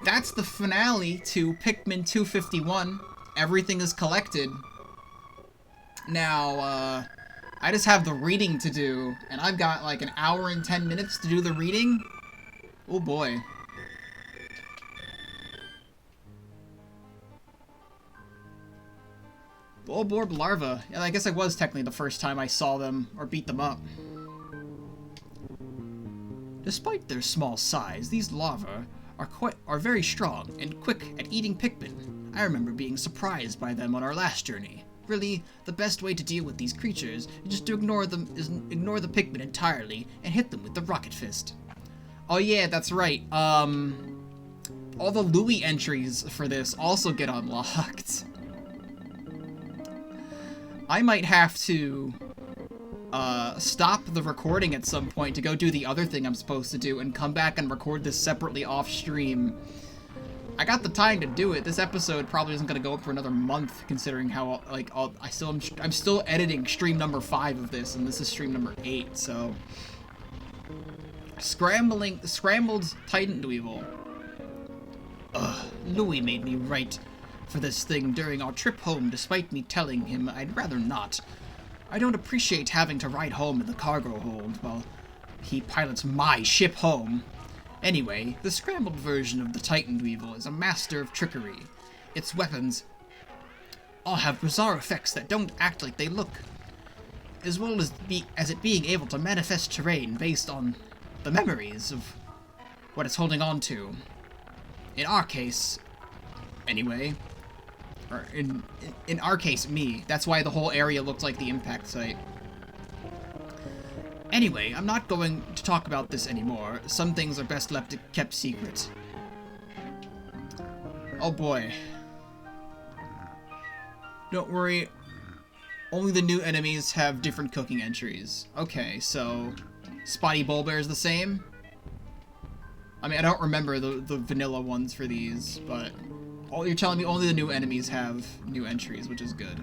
that's the finale to Pikmin 251. Everything is collected. Now, I just have the reading to do, and I've got like an hour and 10 minutes to do the reading. Oh boy. Bulborb larva. Yeah, I guess it was technically the first time I saw them or beat them up. Despite their small size, these larvae are very strong and quick at eating Pikmin. I remember being surprised by them on our last journey. Really, the best way to deal with these creatures is just to ignore the Pikmin entirely and hit them with the Rocket Fist. Oh yeah, that's right. All the Louie entries for this also get unlocked. I might have to stop the recording at some point to go do the other thing I'm supposed to do and come back and record this separately off stream. I got the time to do it. This episode probably isn't going to go up for another month, considering how I'm still editing stream number 5 of this, and this is stream number 8. So scrambled Titan Weevil. Ugh, Louie made me write for this thing during our trip home, despite me telling him I'd rather not. I don't appreciate having to ride home in the cargo hold while he pilots my ship home. Anyway, the scrambled version of the Titan Weevil is a master of trickery. Its weapons all have bizarre effects that don't act like they look, as well as it being able to manifest terrain based on the memories of what it's holding on to. In our case, anyway, or in our case, me. That's why the whole area looked like the impact site. Anyway, I'm not going to talk about this anymore. Some things are best kept secret. Oh boy. Don't worry. Only the new enemies have different cooking entries. Okay, so Spotty Bulbear is the same? I mean, I don't remember the vanilla ones for these, but you're telling me only the new enemies have new entries, which is good.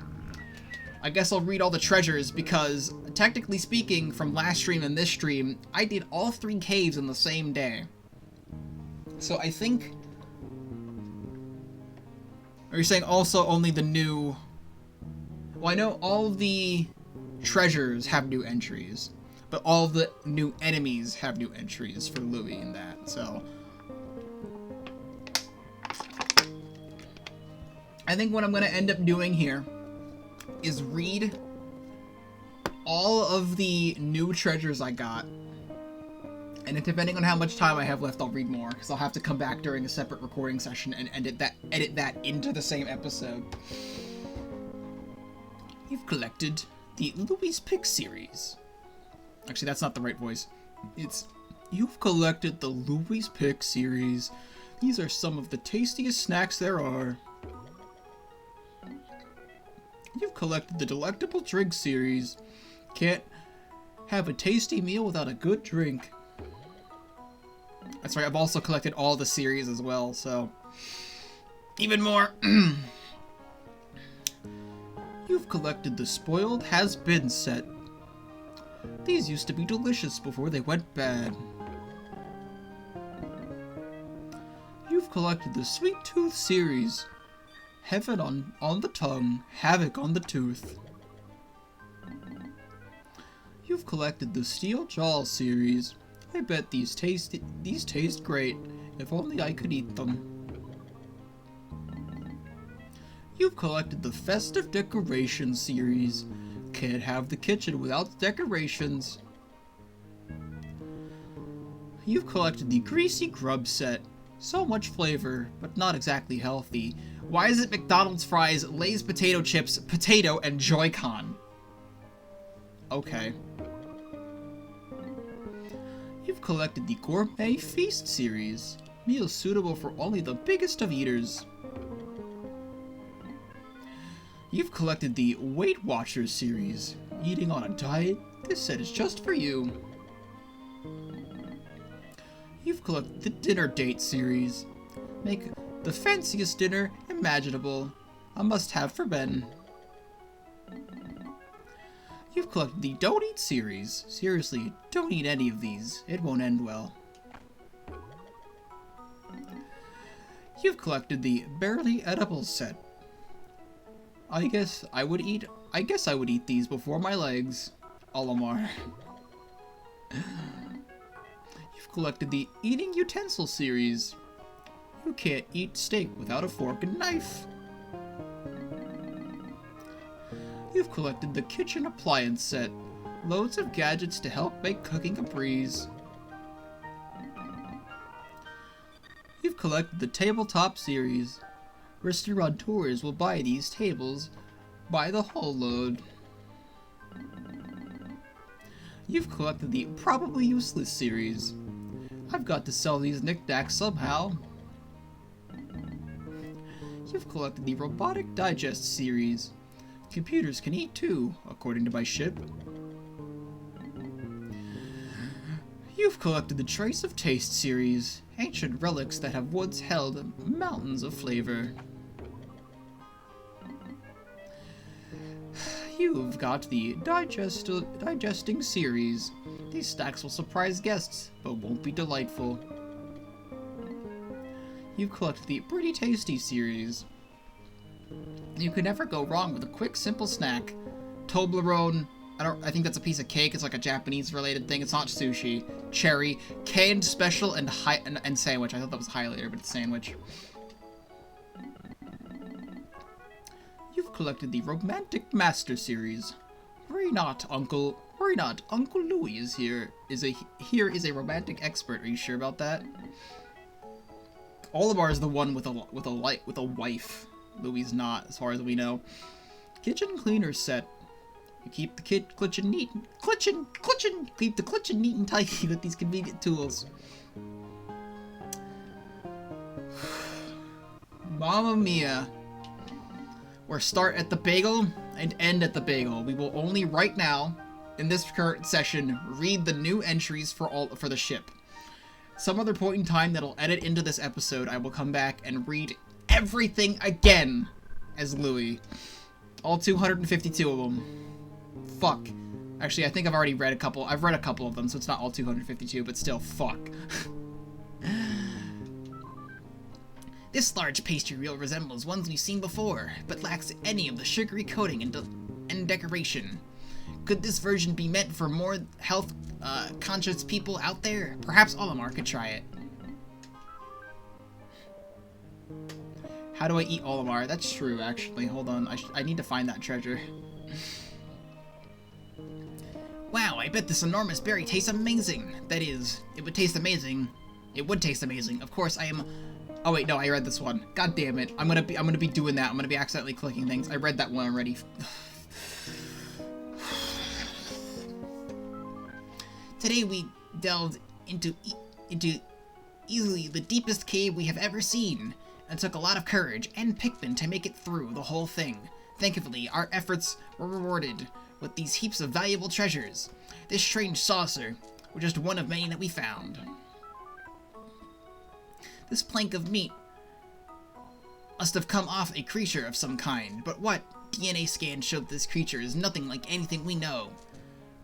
I guess I'll read all the treasures because, technically speaking, from last stream and this stream, I did all 3 caves in the same day. So I think... Are you saying also only the new... Well, I know all the treasures have new entries, but all the new enemies have new entries for Louie in that, so... I think what I'm going to end up doing here is read all of the new treasures I got, and depending on how much time I have left, I'll read more, because I'll have to come back during a separate recording session and edit that into the same episode. You've collected the Louie's Pick series. Actually, that's not the right voice. You've collected the Louie's Pick series. These are some of the tastiest snacks there are. You've collected the Delectable Drink series. Can't have a tasty meal without a good drink. That's right, I've also collected all the series as well, so... Even more! You've collected the Spoiled Has Been set. These used to be delicious before they went bad. You've collected the Sweet Tooth series. Heaven on the tongue, havoc on the tooth. You've collected the Steel Jaw series. I bet these taste great. If only I could eat them. You've collected the Festive Decorations series. Can't have the kitchen without decorations. You've collected the Greasy Grub set. So much flavor, but not exactly healthy. Why is it McDonald's fries, Lay's potato chips, potato, and Joy-Con? Okay. You've collected the Gourmet Feast series. Meals suitable for only the biggest of eaters. You've collected the Weight Watchers series. Eating on a diet? This set is just for you. You've collected the Dinner Date series. Make the fanciest dinner imaginable. A must-have for Ben. You've collected the Don't Eat series. Seriously, don't eat any of these. It won't end well. You've collected the barely edible set. I guess I would eat these before my legs. Olimar. You've collected the eating utensil series. You can't eat steak without a fork and knife. You've collected the kitchen appliance set. Loads of gadgets to help make cooking a breeze. You've collected the tabletop series. Restaurateurs will buy these tables by the whole load. You've collected the probably useless series. I've got to sell these knickknacks somehow. You've collected the robotic digest series. Computers can eat too, according to my ship. You've collected the Trace of Taste series. Ancient relics that have once held mountains of flavor. You've got the digesting series. These stacks will surprise guests, but won't be delightful. You've collected the Pretty Tasty series. You can never go wrong with a quick, simple snack. Toblerone. I think that's a piece of cake. It's like a Japanese-related thing. It's not sushi. Cherry, canned special, and sandwich. I thought that was highlighter, but it's sandwich. You've collected the Romantic Master series. Worry not, Uncle. Worry not. Uncle Louis is here. Here is a romantic expert. Are you sure about that? Olimar is the one with a wife. Louis is not, as far as we know. Kitchen cleaner set. You keep the kitchen neat. Keep the kitchen neat and tidy with these convenient tools. Mamma mia. We're start at the bagel and end at the bagel. We will only right now, in this current session, read the new entries for the ship. Some other point in time that I'll edit into this episode, I will come back and read everything again as Louis. All 252 of them. Fuck. Actually, I think I've already read a couple. I've read a couple of them, so it's not all 252, but still, fuck. This large pastry reel resembles ones we've seen before, but lacks any of the sugary coating and decoration. Could this version be meant for more health-conscious people out there? Perhaps Olimar could try it. How do I eat Olimar? That's true, actually. Hold on. I need to find that treasure. Wow, I bet this enormous berry tastes amazing. That is, it would taste amazing. It would taste amazing. Of course, I am... Oh wait, no, I read this one. God damn it. I'm gonna be doing that. I'm gonna be accidentally clicking things. I read that one already. Today we delved into easily the deepest cave we have ever seen, and took a lot of courage and Pikmin to make it through the whole thing. Thankfully, our efforts were rewarded with these heaps of valuable treasures. This strange saucer was just one of many that we found. This plank of meat must have come off a creature of some kind, but what? DNA scans showed this creature is nothing like anything we know.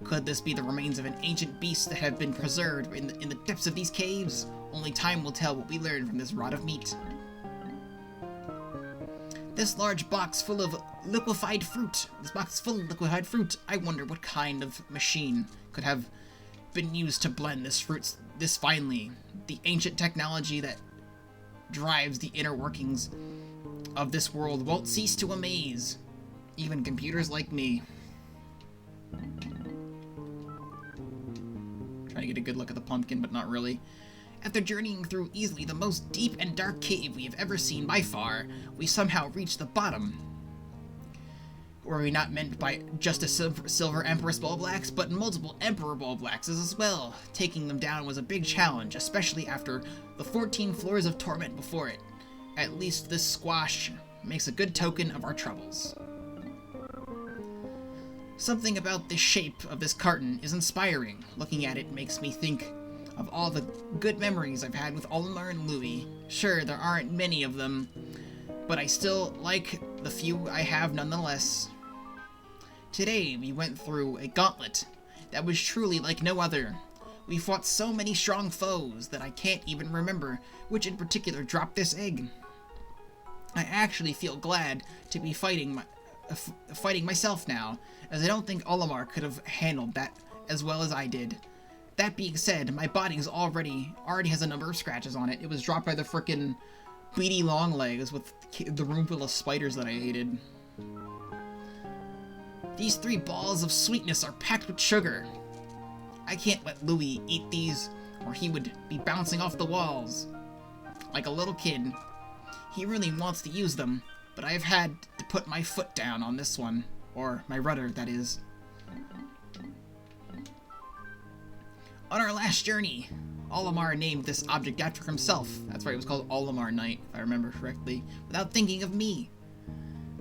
Could this be the remains of an ancient beast that have been preserved in the depths of these caves? Only time will tell what we learn from this rod of meat. This large box full of liquefied fruit. I wonder what kind of machine could have been used to blend this fruit this finely. The ancient technology that drives the inner workings of this world won't cease to amaze even computers like me. Trying to get a good look at the pumpkin, but not really. After journeying through easily the most deep and dark cave we have ever seen by far, we somehow reached the bottom. Were we not meant by just a silver Empress Bulblax, but multiple Emperor Bulblaxes as well? Taking them down was a big challenge, especially after the 14 floors of torment before it. At least this squash makes a good token of our troubles. Something about the shape of this carton is inspiring. Looking at it makes me think of all the good memories I've had with Olimar and Louis. Sure, there aren't many of them, but I still like the few I have nonetheless. Today, we went through a gauntlet that was truly like no other. We fought so many strong foes that I can't even remember which in particular dropped this egg. I actually feel glad to be fighting myself now, as I don't think Olimar could have handled that as well as I did. That being said, my body's already has a number of scratches on it. It was dropped by the frickin' beady long legs with the room full of spiders that I hated. These 3 balls of sweetness are packed with sugar. I can't let Louis eat these, or he would be bouncing off the walls like a little kid. He really wants to use them, but I've had to put my foot down on this one. Or my rudder, that is. On our last journey, Olimar named this object after himself. That's why it was called Olimar Night, if I remember correctly, without thinking of me.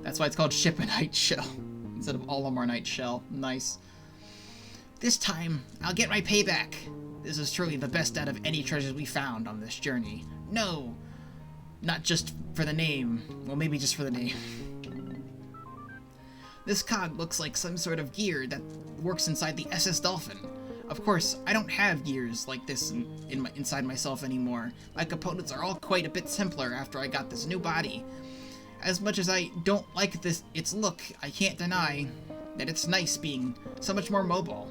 That's why it's called Shippenite Shell, instead of Olimar Night Shell. Nice. This time, I'll get my payback. This is truly the best out of any treasures we found on this journey. No, not just for the name. Well, maybe just for the name. This cog looks like some sort of gear that works inside the SS Dolphin. Of course, I don't have gears like this inside myself anymore. My components are all quite a bit simpler after I got this new body. As much as I don't like its look, I can't deny that it's nice being so much more mobile.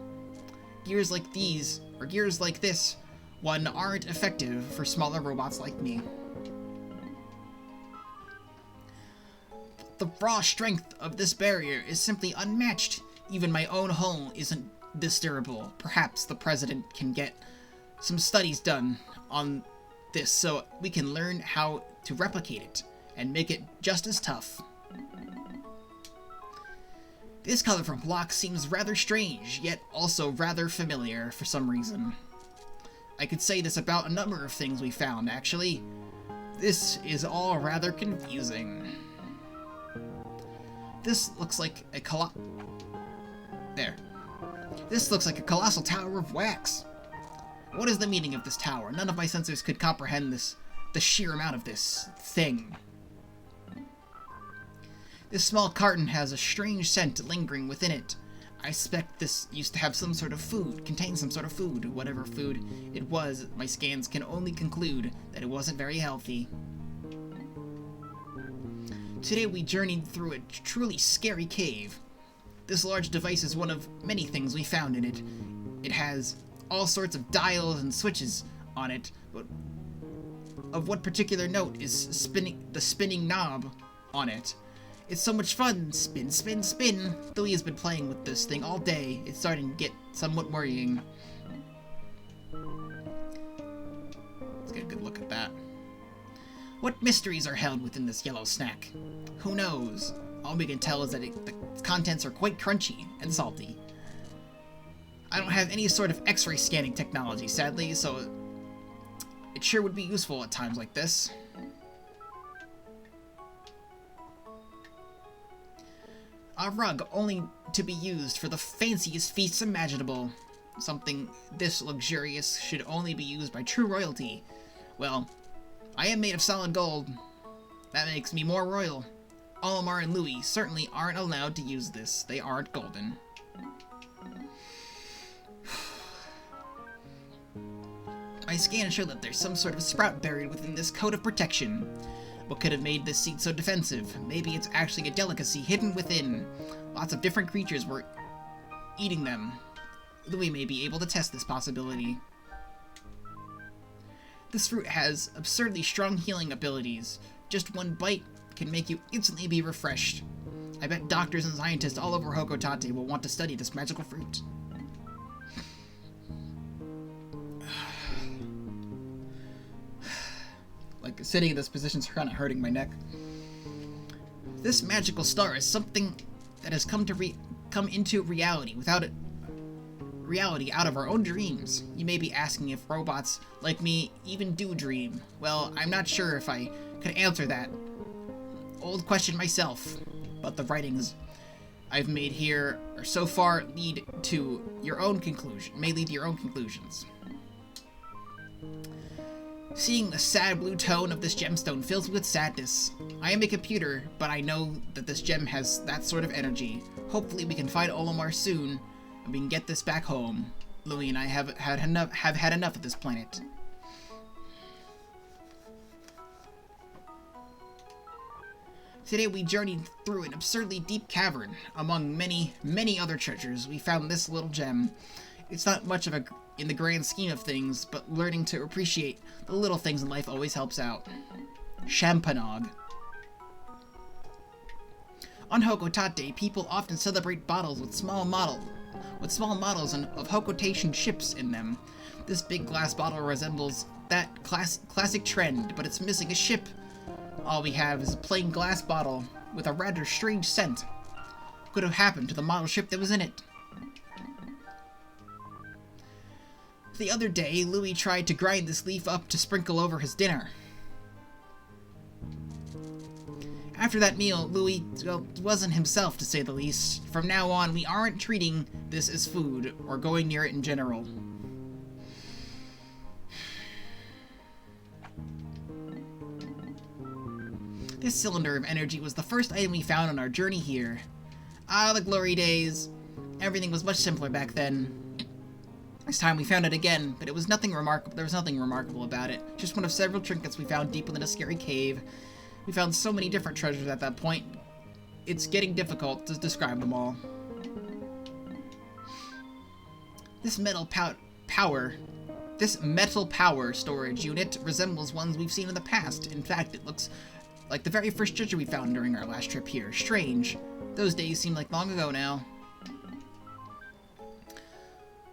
Gears like these, or gears like this one, aren't effective for smaller robots like me. The raw strength of this barrier is simply unmatched. Even my own hull isn't this durable. Perhaps the president can get some studies done on this so we can learn how to replicate it and make it just as tough. This colorful block seems rather strange, yet also rather familiar for some reason. I could say this about a number of things we found, actually. This is all rather confusing. This looks like a This looks like a colossal tower of wax. What is the meaning of this tower? None of my sensors could comprehend the sheer amount of this thing. This small carton has a strange scent lingering within it. I suspect this used to have some sort of food, contain some sort of food. Whatever food it was, my scans can only conclude that it wasn't very healthy. Today we journeyed through a truly scary cave. This large device is one of many things we found in it. It has all sorts of dials and switches on it, but of what particular note is the spinning knob on it. It's so much fun. Spin, spin, spin. Louis has been playing with this thing all day. It's starting to get somewhat worrying. Let's get a good look at that. What mysteries are held within this yellow snack? Who knows? All we can tell is that the contents are quite crunchy and salty. I don't have any sort of X-ray scanning technology, sadly, so it sure would be useful at times like this. A rug only to be used for the fanciest feasts imaginable. Something this luxurious should only be used by true royalty. Well, I am made of solid gold. That makes me more royal. Olimar and Louis certainly aren't allowed to use this. They aren't golden. My scans show that there's some sort of sprout buried within this coat of protection. What could have made this seed so defensive? Maybe it's actually a delicacy hidden within. Lots of different creatures were eating them. Louis may be able to test this possibility. This fruit has absurdly strong healing abilities. Just one bite can make you instantly be refreshed. I bet doctors and scientists all over Hokotate will want to study this magical fruit. Like, sitting in this position's kind of hurting my neck. This magical star is something that has come into reality reality out of our own dreams. You may be asking if robots like me even do dream. Well, I'm not sure if I could answer that old question myself, but the writings I've made here are so far lead to your own conclusions. Seeing the sad blue tone of this gemstone fills me with sadness. I am a computer, but I know that this gem has that sort of energy. Hopefully we can find Olimar soon, and we can get this back home. Louis and I have had enough of this planet. Today we journeyed through an absurdly deep cavern. Among many, many other treasures, we found this little gem. It's not much of a in the grand scheme of things, but learning to appreciate the little things in life always helps out. Champanog. On Hokotate, people often celebrate bottles with small models of Hokotation ships in them. This big glass bottle resembles that classic trend, but it's missing a ship. All we have is a plain glass bottle with a rather strange scent. What could have happened to the model ship that was in it? The other day, Louis tried to grind this leaf up to sprinkle over his dinner. After that meal, Louis, well, wasn't himself, to say the least. From now on, we aren't treating this as food, or going near it in general. This cylinder of energy was the first item we found on our journey here. Ah, the glory days. Everything was much simpler back then. This time we found it again, but it was nothing remarkable. There was nothing remarkable about it. Just one of several trinkets we found deep within a scary cave. We found so many different treasures at that point. It's getting difficult to describe them all. This metal power storage unit resembles ones we've seen in the past. In fact, it looks like the very first treasure we found during our last trip here. Strange. Those days seem like long ago now.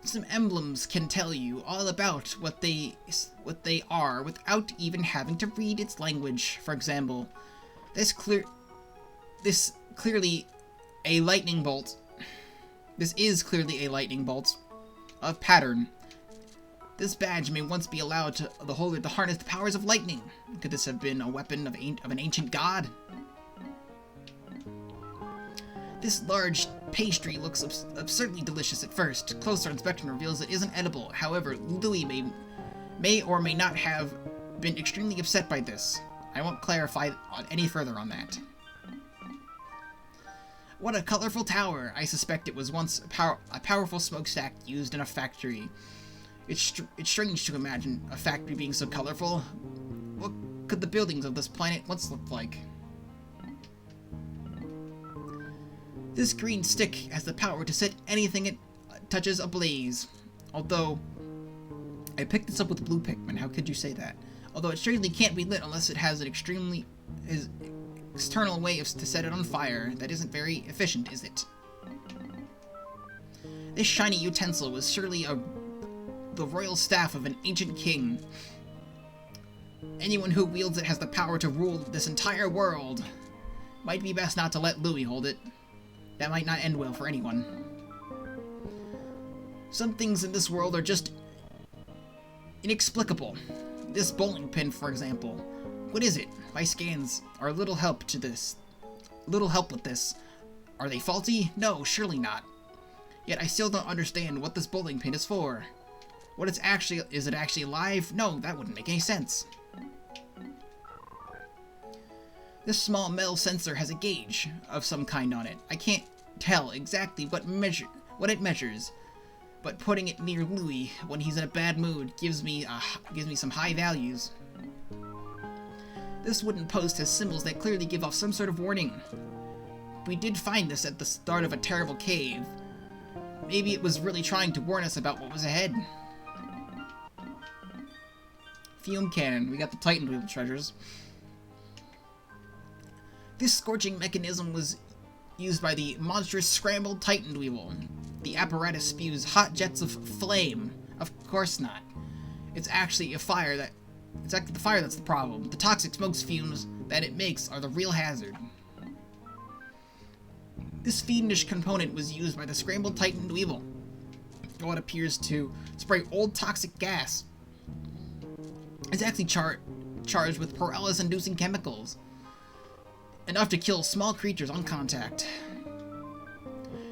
Some emblems can tell you all about what they are without even having to read its language. For example, this clearly a lightning bolt. This is clearly a lightning bolt of pattern. This badge may once be allowed to the holder to harness the powers of lightning. Could this have been a weapon of an ancient god? This large pastry looks absurdly delicious at first. Closer inspection reveals it isn't edible. However, Louis may or may not have been extremely upset by this. I won't clarify any further on that. What a colorful tower! I suspect it was once a powerful smokestack used in a factory. It's strange to imagine a factory being so colorful. What could the buildings of this planet once look like? This green stick has the power to set anything it touches ablaze. Although, I picked this up with blue Pikmin, how could you say that? Although it strangely can't be lit unless it has an external way to set it on fire. That isn't very efficient, is it? This shiny utensil was surely the royal staff of an ancient king. Anyone who wields it has the power to rule this entire world. Might be best not to let Louis hold it. That might not end well for anyone. Some things in this world are just inexplicable. This bowling pin, for example. What is it? My scans are a little help with this. Are they faulty? No, surely not. Yet I still don't understand what this bowling pin is for. Is it actually alive? No, that wouldn't make any sense. This small metal sensor has a gauge of some kind on it. I can't tell exactly what it measures, but putting it near Louis when he's in a bad mood gives me some high values. This wooden post has symbols that clearly give off some sort of warning. We did find this at the start of a terrible cave. Maybe it was really trying to warn us about what was ahead. Fume cannon. We got the Titan Weevil treasures. This scorching mechanism was used by the monstrous scrambled Titan Weevil. The apparatus spews hot jets of flame. Of course not. It's actually the fire that's the problem. The toxic smoke fumes that it makes are the real hazard. This fiendish component was used by the scrambled Titan Weevil. What appears to spray old toxic gas. It's actually charged with paralysis-inducing chemicals. Enough to kill small creatures on contact.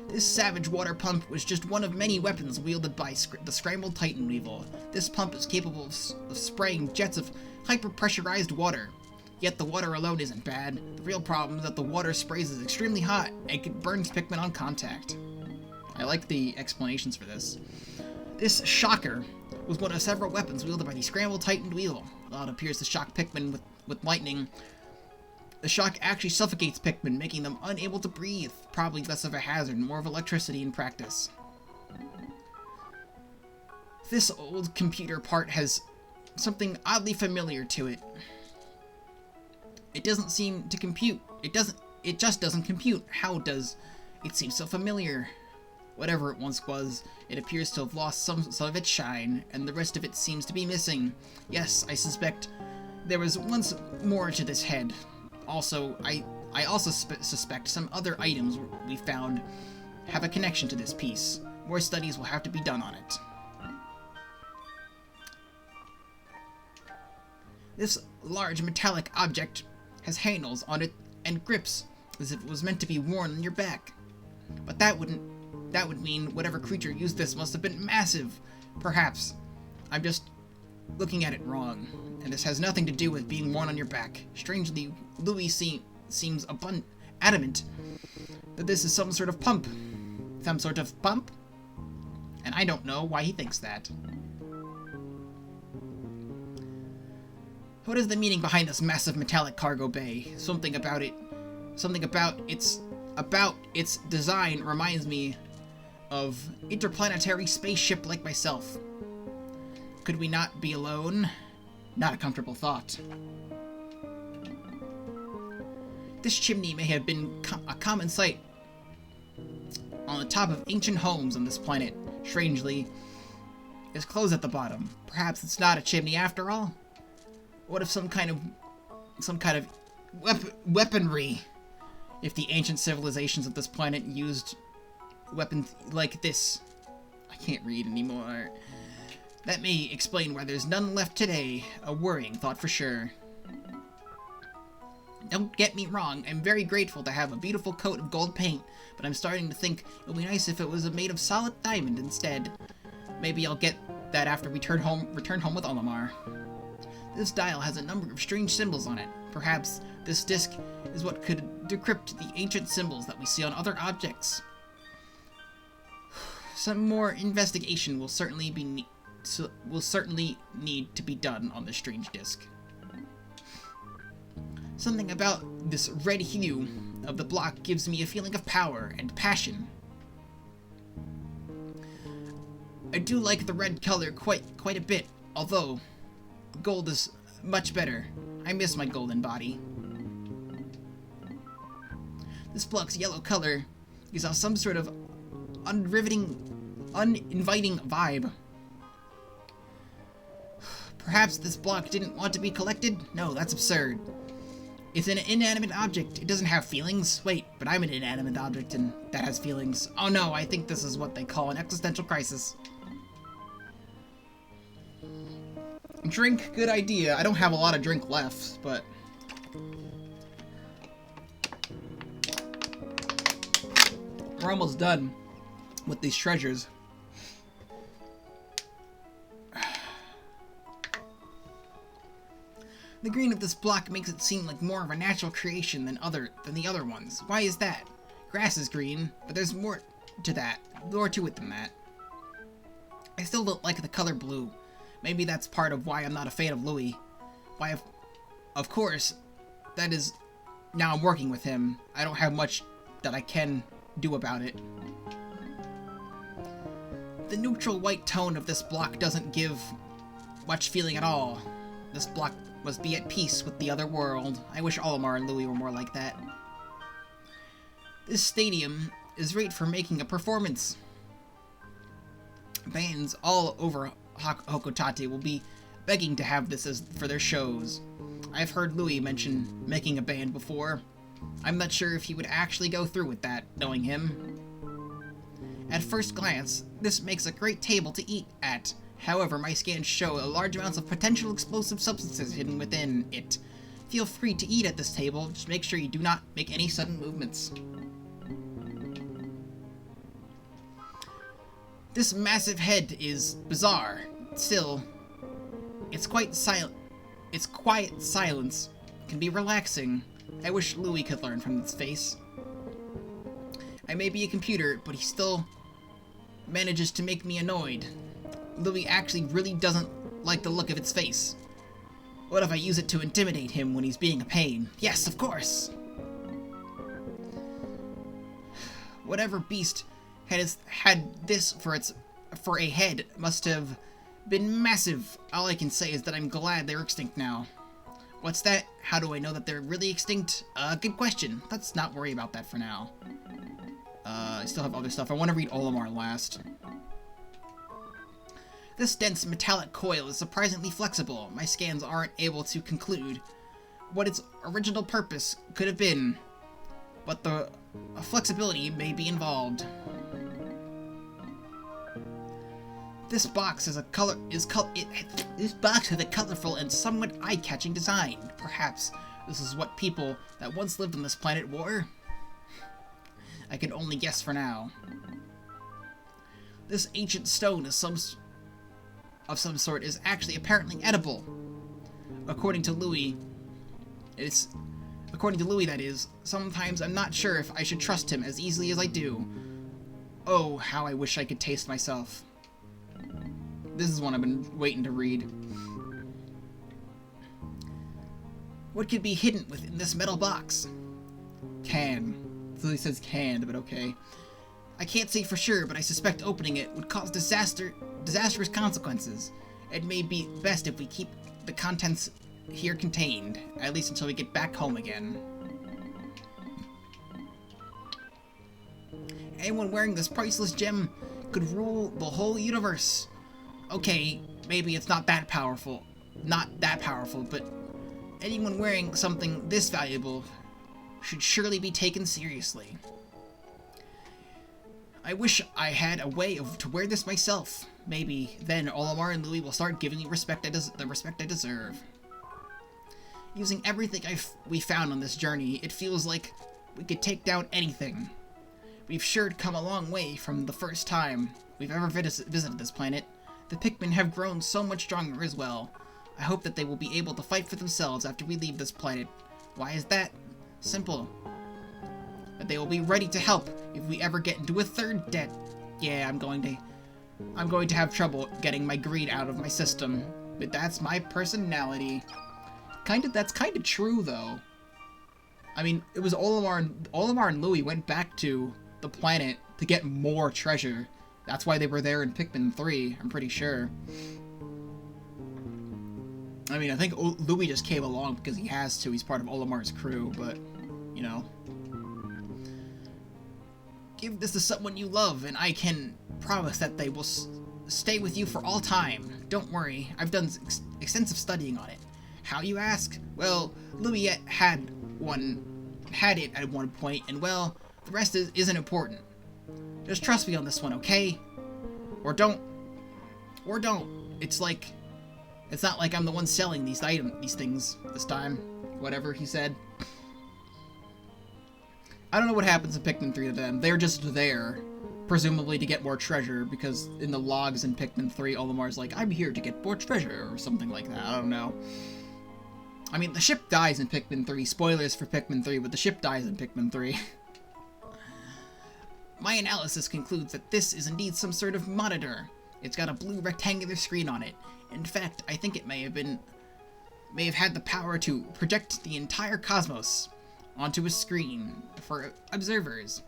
This savage water pump was just one of many weapons wielded by the scrambled Titan Weevil. This pump is capable of spraying jets of hyper-pressurized water. Yet the water alone isn't bad. The real problem is that the water sprays is extremely hot and it burns Pikmin on contact. I like the explanations for this. This shocker was one of several weapons wielded by the scrambled Titan Weevil. While it appears to shock Pikmin with lightning, The shock actually suffocates Pikmin, making them unable to breathe. Probably less of a hazard, more of electricity in practice. This old computer part has something oddly familiar to it. It doesn't seem to compute. It just doesn't compute. How does it seem so familiar? Whatever it once was, it appears to have lost some of its shine, and the rest of it seems to be missing. Yes, I suspect there was once more to this head. Also, I also suspect some other items we found have a connection to this piece. More studies will have to be done on it. This large metallic object has handles on it and grips as if it was meant to be worn on your back. But that would mean whatever creature used this must have been massive. Perhaps I'm just looking at it wrong, and this has nothing to do with being worn on your back. Strangely, Louis seems adamant that this is some sort of pump. Some sort of pump? And I don't know why he thinks that. What is the meaning behind this massive metallic cargo bay? Something about its design reminds me of interplanetary spaceship like myself. Could we not be alone? Not a comfortable thought. This chimney may have been a common sight on the top of ancient homes on this planet. Strangely, it's closed at the bottom. Perhaps it's not a chimney after all? What if some kind of weaponry? If the ancient civilizations of this planet used weapons like this. I can't read anymore. That may explain why there's none left today. A worrying thought for sure. Don't get me wrong, I'm very grateful to have a beautiful coat of gold paint, but I'm starting to think it would be nice if it was made of solid diamond instead. Maybe I'll get that after we return home with Olimar. This dial has a number of strange symbols on it. Perhaps this disc is what could decrypt the ancient symbols that we see on other objects. Some more investigation will certainly need to be done on this strange disc. Something about this red hue of the block gives me a feeling of power and passion. I do like the red color quite a bit, although gold is much better. I miss my golden body. This block's yellow color gives off some sort of uninviting vibe. Perhaps this block didn't want to be collected? No, that's absurd. It's an inanimate object. It doesn't have feelings. Wait, but I'm an inanimate object and that has feelings. Oh no, I think this is what they call an existential crisis. Drink, good idea. I don't have a lot of drink left, but... we're almost done with these treasures. The green of this block makes it seem like more of a natural creation than the other ones. Why is that? Grass is green, but there's more to it than that. I still don't like the color blue. Maybe that's part of why I'm not a fan of Louis. Why, of course, that is... now I'm working with him. I don't have much that I can do about it. The neutral white tone of this block doesn't give much feeling at all. This block must be at peace with the other world. I wish Olimar and Louis were more like that. This stadium is great for making a performance. Bands all over Hokotate will be begging to have this for their shows. I've heard Louis mention making a band before. I'm not sure if he would actually go through with that, knowing him. At first glance, this makes a great table to eat at. However, my scans show large amounts of potential explosive substances hidden within it. Feel free to eat at this table, just make sure you do not make any sudden movements. This massive head is bizarre. Still, its quiet silence can be relaxing. I wish Louis could learn from its face. I may be a computer, but he still manages to make me annoyed. Louis actually really doesn't like the look of its face. What if I use it to intimidate him when he's being a pain? Yes, of course! Whatever beast had this for a head must have been massive. All I can say is that I'm glad they're extinct now. What's that? How do I know that they're really extinct? Good question. Let's not worry about that for now. I still have other stuff. I want to read Olimar last. This dense metallic coil is surprisingly flexible. My scans aren't able to conclude what its original purpose could have been, but the flexibility may be involved. This box has a colorful and somewhat eye-catching design. Perhaps this is what people that once lived on this planet wore? I can only guess for now. This ancient stone is of some sort is actually apparently edible. According to Louis, that is. Sometimes I'm not sure if I should trust him as easily as I do. Oh, how I wish I could taste myself. This is one I've been waiting to read. What could be hidden within this metal box? Can. So he says canned, but okay. I can't say for sure, but I suspect opening it would cause disastrous consequences. It may be best if we keep the contents here contained, at least until we get back home again. Anyone wearing this priceless gem could rule the whole universe. Okay, maybe it's not that powerful, but anyone wearing something this valuable should surely be taken seriously. I wish I had a way to wear this myself. Maybe then Olimar and Louis will start giving me the respect I deserve. Using everything we found on this journey, it feels like we could take down anything. We've sure come a long way from the first time we've ever visited this planet. The Pikmin have grown so much stronger as well. I hope that they will be able to fight for themselves after we leave this planet. Why is that? Simple. That they will be ready to help if we ever get into a third debt. Yeah, I'm going to have trouble getting my greed out of my system. But that's my personality. That's kind of true, though. I mean, it was Olimar and Louis went back to the planet to get more treasure. That's why they were there in Pikmin 3, I'm pretty sure. I mean, I think Louis just came along because he has to. He's part of Olimar's crew, but, you know. Give this to someone you love, and I can promise that they will stay with you for all time. Don't worry, I've done extensive studying on it. How, you ask? Well, Louis had it at one point, and well, the rest isn't important. Just trust me on this one, okay? Or don't. Or don't. It's not like I'm the one selling these things this time. Whatever he said. I don't know what happens in Pikmin 3 to them. They're just there, presumably to get more treasure, because in the logs in Pikmin 3, Olimar's like, I'm here to get more treasure, or something like that. I don't know. I mean, the ship dies in Pikmin 3. Spoilers for Pikmin 3, but the ship dies in Pikmin 3. My analysis concludes that this is indeed some sort of monitor. It's got a blue rectangular screen on it. In fact, I think it may have had the power to project the entire cosmos onto a screen for observers.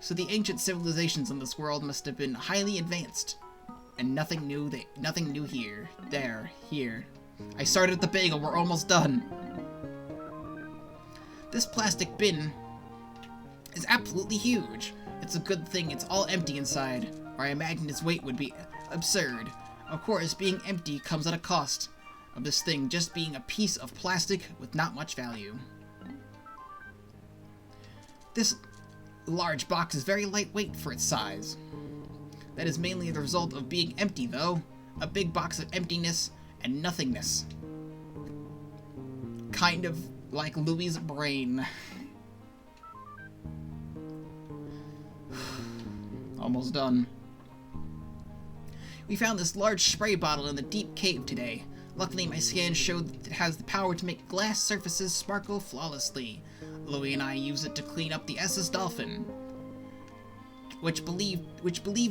So the ancient civilizations in this world must have been highly advanced. And nothing new here. Here. I started at the bagel, we're almost done. This plastic bin is absolutely huge. It's a good thing it's all empty inside, or I imagine its weight would be absurd. Of course, being empty comes at a cost of this thing just being a piece of plastic with not much value. This large box is very lightweight for its size. That is mainly the result of being empty, though. A big box of emptiness and nothingness. Kind of like Louis' brain. Almost done. We found this large spray bottle in the deep cave today. Luckily, my scan showed that it has the power to make glass surfaces sparkle flawlessly. Louis and I use it to clean up the SS Dolphin, which believe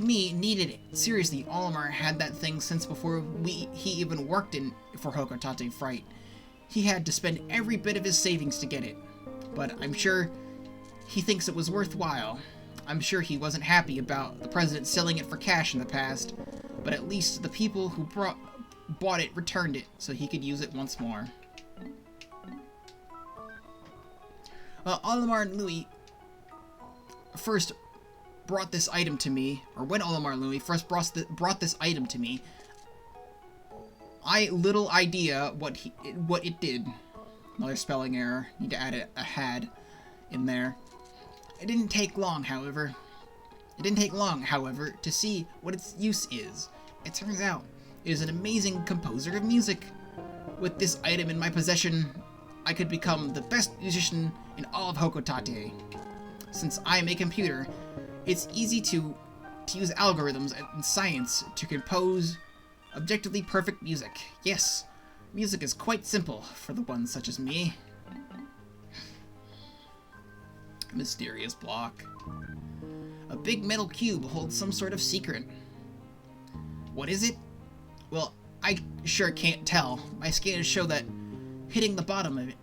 me, needed it. Seriously, Olimar had that thing since before he even worked for Hokotate Fright. he had to spend every bit of his savings to get it. But I'm sure he thinks it was worthwhile. I'm sure he wasn't happy about the president selling it for cash in the past, but at least the people who bought it returned it so he could use it once more. Olimar and Louis first brought this item to me, or when Olimar and Louis first brought this item to me, I little idea what it did. Another spelling error. Need to add a had in there. It didn't take long, however, to see what its use is. It turns out it is an amazing composer of music. With this item in my possession, I could become the best musician in all of Hokotate. Since I am a computer, it's easy to use algorithms and science to compose objectively perfect music. Yes, music is quite simple for the ones such as me. Mysterious block. A big metal cube holds some sort of secret. What is it? Well, I sure can't tell. My scans show that hitting the bottom of it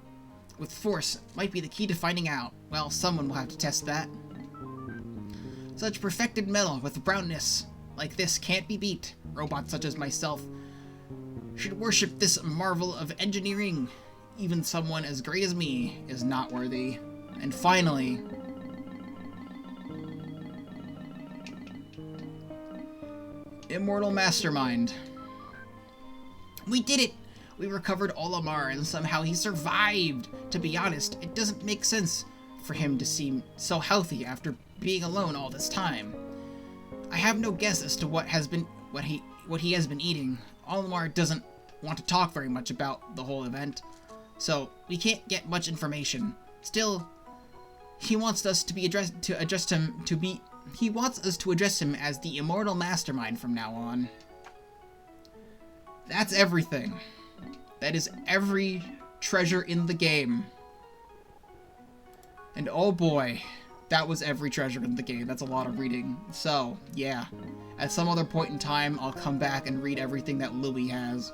with force might be the key to finding out. Well, someone will have to test that. Such perfected metal with brownness like this can't be beat. Robots such as myself should worship this marvel of engineering. Even someone as great as me is not worthy. And finally, Immortal Mastermind. We did it! We recovered Olimar and somehow he survived. To be honest, it doesn't make sense for him to seem so healthy after being alone all this time. I have no guess as to what he has been eating. Olimar doesn't want to talk very much about the whole event, so we can't get much information. Still, he wants us to address him as the Immortal Mastermind from now on. That's everything. That is every treasure in the game. And oh boy, that was every treasure in the game. That's a lot of reading. So, yeah. At some other point in time, I'll come back and read everything that Louis has.